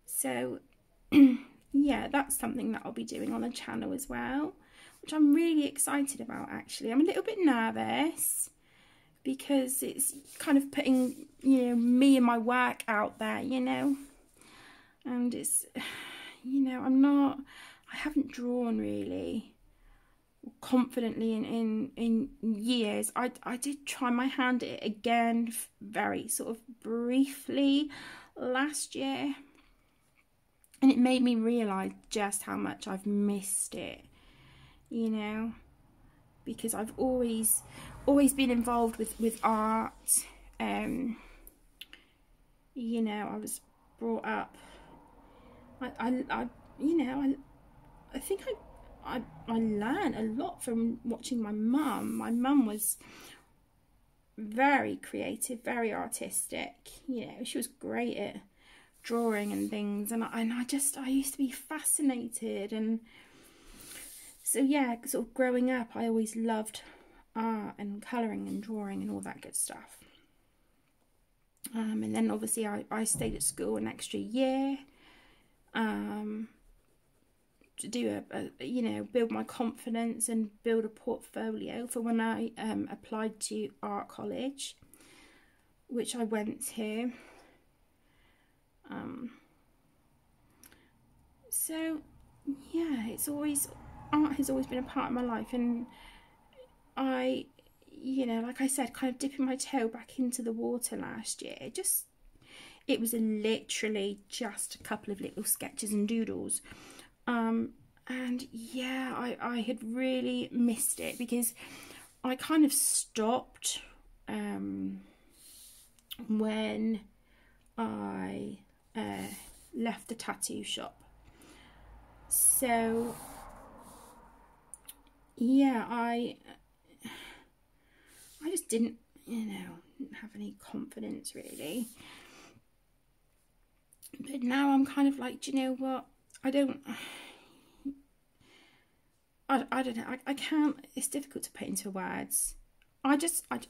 So yeah, that's something that I'll be doing on the channel as well, which I'm really excited about actually. I'm a little bit nervous because it's kind of putting, you know, me and my work out there, you know, and it's, you know, I haven't drawn really confidently in years. I did try my hand at it again very sort of briefly last year, and it made me realise just how much I've missed it, you know, because I've always been involved with art. You know, I was brought up, I you know, I think I learned a lot from watching my mum. My mum was very creative, very artistic, you know, she was great at drawing and things, and I used to be fascinated. And so yeah, sort of growing up, I always loved art and colouring and drawing and all that good stuff. And then obviously I stayed at school an extra year to do you know, build my confidence and build a portfolio for when I applied to art college, which I went to. So yeah, art has always been a part of my life, and I, you know, like I said, kind of dipping my toe back into the water last year. It was literally just a couple of little sketches and doodles. And yeah, I had really missed it because I kind of stopped when I left the tattoo shop. So yeah, I just didn't, you know, have any confidence really. But now I'm kind of like, do you know what? I don't know. I can't. It's difficult to put into words. I just want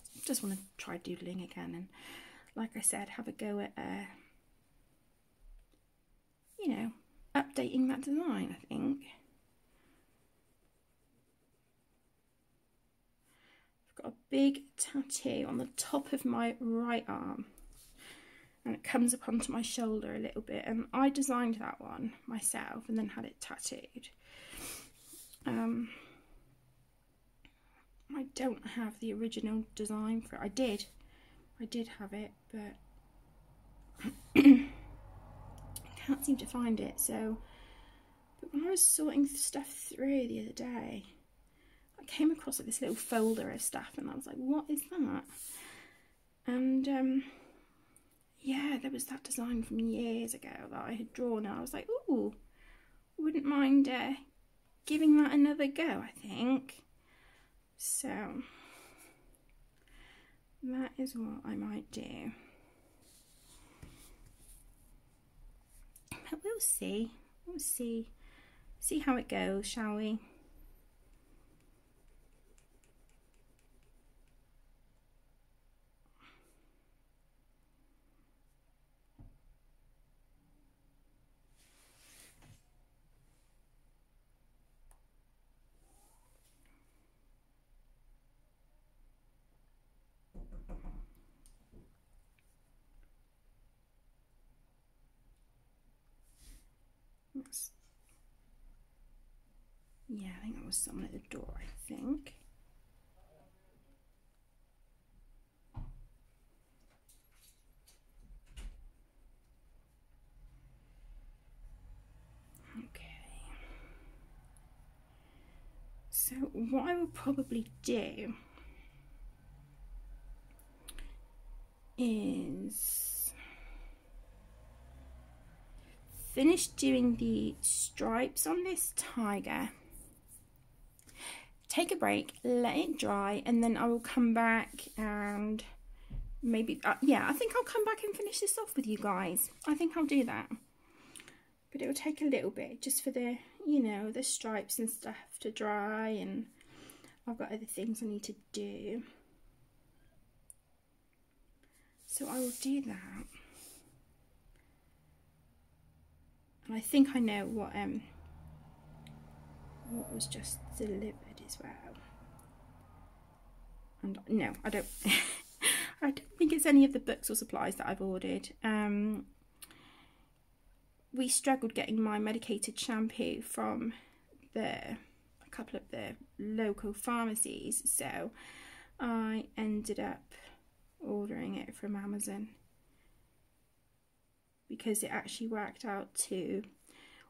to try doodling again, and like I said, have a go at you know, updating that design, I think. I've got a big tattoo on the top of my right arm, and it comes up onto my shoulder a little bit, and I designed that one myself and then had it tattooed. I don't have the original design for it. I did have it, but I can't seem to find it. So, but when I was sorting stuff through the other day, I came across this little folder of stuff, and I was like, what is that? And yeah, there was that design from years ago that I had drawn, and I was like, ooh, wouldn't mind giving that another go, I think. So that is what I might do. But we'll see. We'll see how it goes, shall we? Yeah, I think that was someone at the door, I think. Okay. So what I will probably do is finish doing the stripes on this tiger, take a break, let it dry, and then I will come back and maybe, yeah, I think I'll come back and finish this off with you guys. I think I'll do that. But it will take a little bit just for the, you know, the stripes and stuff to dry, and I've got other things I need to do. So I will do that. And I think I know what was just delivered as well. And no, I don't I don't think it's any of the books or supplies that I've ordered. We struggled getting my medicated shampoo from a couple of the local pharmacies, so I ended up ordering it from Amazon because it actually worked out to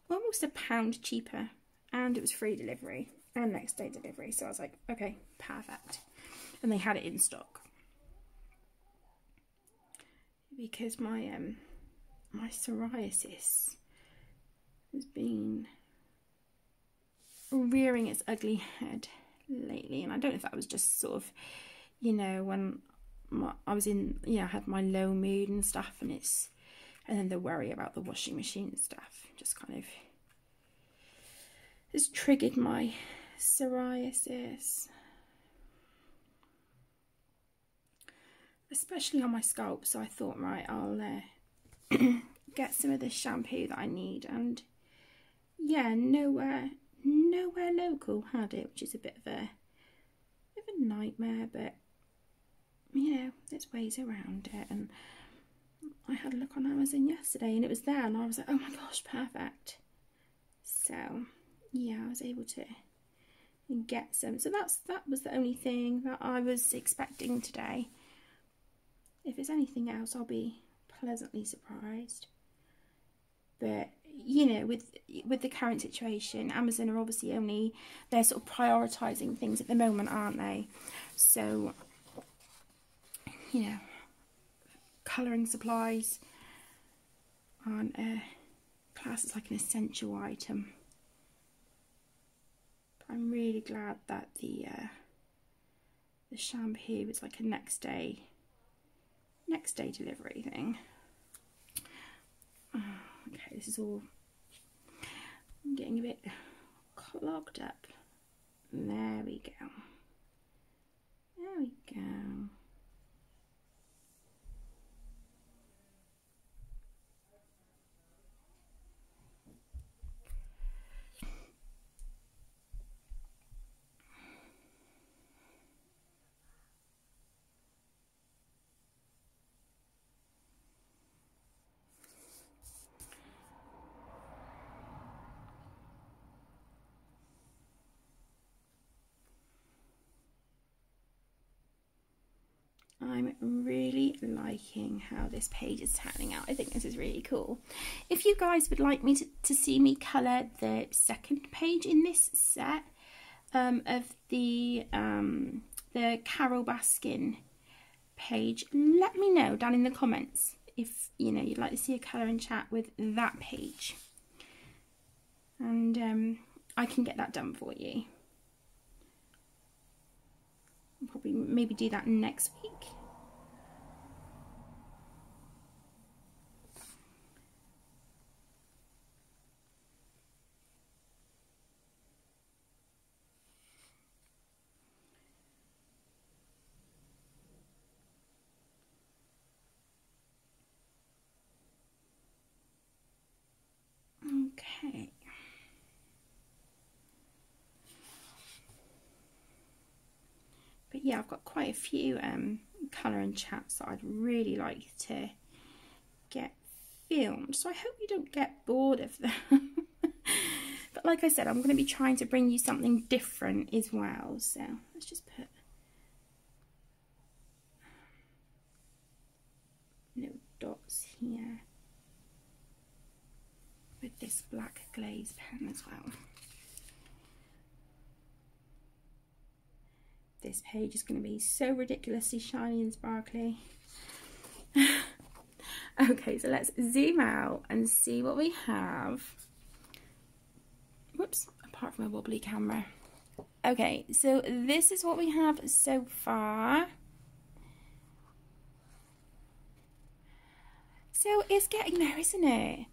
almost £1 cheaper, and it was free delivery and next day delivery. So I was like, okay, perfect. And they had it in stock because my my psoriasis has been rearing its ugly head lately, and I don't know if that was just sort of, you know, when I was in, you know, I had my low mood and stuff, and then the worry about the washing machine and stuff just kind of has triggered my psoriasis, especially on my scalp. So I thought, right, I'll get some of this shampoo that I need, and yeah, nowhere local had it, which is a bit of a nightmare, but you know, there's ways around it. And I had a look on Amazon yesterday and it was there, and I was like, oh my gosh, perfect. So yeah, I was able to get some. So that was the only thing that I was expecting today. If there's anything else, I'll be pleasantly surprised. But you know, with the current situation, Amazon are obviously they're sort of prioritising things at the moment, aren't they? So, you know, colouring supplies aren't classed as like an essential item. But I'm really glad that the shampoo is like a next day delivery thing. Okay, this is all, I'm getting a bit clogged up. There we go. There we go. I'm really liking how this page is turning out. I think this is really cool. If you guys would like me to see me colour the second page in this set of the Carol Baskin page, let me know down in the comments if you know you'd like to see a colour and chat with that page, and I can get that done for you. I'll probably maybe do that next week. Okay. But yeah, I've got quite a few colour and chats that I'd really like to get filmed, so I hope you don't get bored of them. But like I said, I'm going to be trying to bring you something different as well, so let's just put little dots here with this black glaze pen as well. This page is going to be so ridiculously shiny and sparkly. Okay, so let's zoom out and see what we have. Whoops, apart from a wobbly camera. Okay, so this is what we have so far. So it's getting there, isn't it?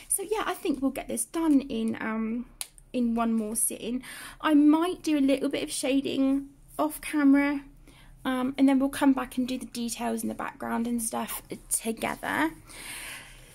So yeah, I think we'll get this done in one more sitting. I might do a little bit of shading off camera, and then we'll come back and do the details in the background and stuff together.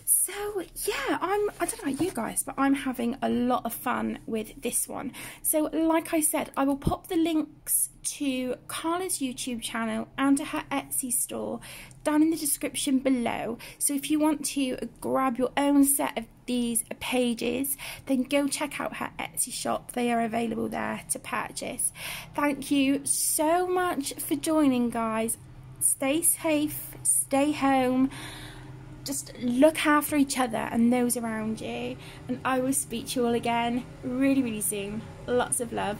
So yeah, I don't know about you guys, but I'm having a lot of fun with this one. So like I said, I will pop the links to Karla's YouTube channel and to her Etsy store down in the description below. So if you want to grab your own set of these pages, then go check out her Etsy shop. They are available there to purchase. Thank you so much for joining, guys. Stay safe, stay home. Just look after each other and those around you, and I will speak to you all again really, really soon. Lots of love.